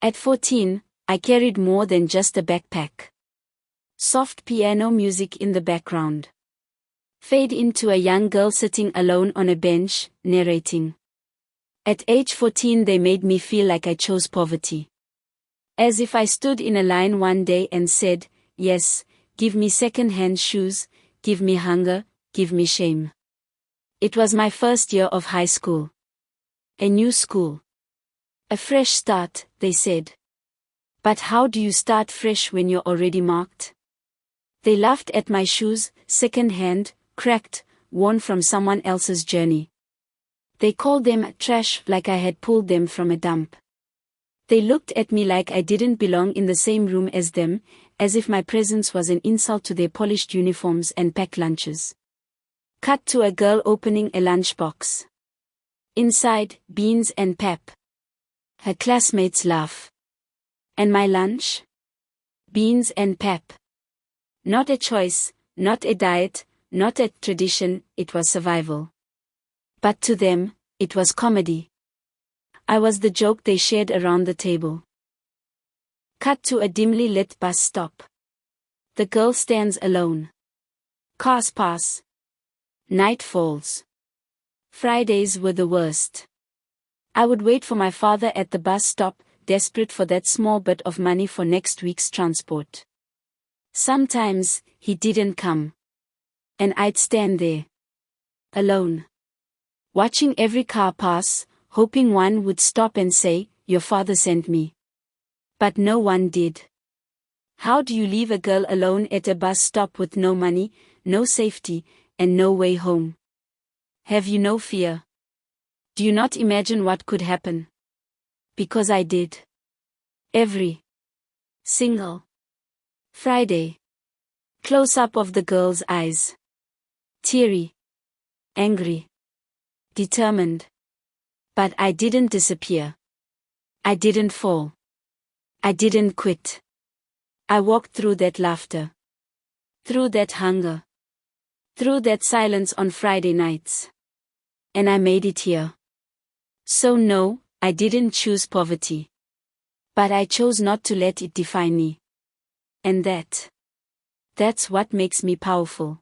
At 14, I carried more than just a backpack. Soft piano music in the background. Fade into a young girl sitting alone on a bench, narrating. At age 14 they made me feel like I chose poverty. As if I stood in a line one day and said, yes, give me second-hand shoes, give me hunger, give me shame. It was my first year of high school. A new school. A fresh start, they said. But how do you start fresh when you're already marked? They laughed at my shoes, second-hand, cracked, worn from someone else's journey. They called them trash like I had pulled them from a dump. They looked at me like I didn't belong in the same room as them, as if my presence was an insult to their polished uniforms and packed lunches. Cut to a girl opening a lunchbox. Inside, beans and pap. Her classmates laugh. And my lunch? Beans and pap. Not a choice, not a diet, not a tradition, it was survival. But to them, it was comedy. I was the joke they shared around the table. Cut to a dimly lit bus stop. The girl stands alone. Cars pass. Night falls. Fridays were the worst. I would wait for my father at the bus stop, desperate for that small bit of money for next week's transport. Sometimes, he didn't come. And I'd stand there. Alone. Watching every car pass, hoping one would stop and say, your father sent me. But no one did. How do you leave a girl alone at a bus stop with no money, no safety, and no way home? Have you no fear? Do you not imagine what could happen? Because I did. Every single Friday. Close-up of the girl's eyes. Teary. Angry. Determined. But I didn't disappear. I didn't fall. I didn't quit. I walked through that laughter. Through that hunger. Through that silence on Friday nights. And I made it here. So no, I didn't choose poverty. But I chose not to let it define me. And that's what makes me powerful.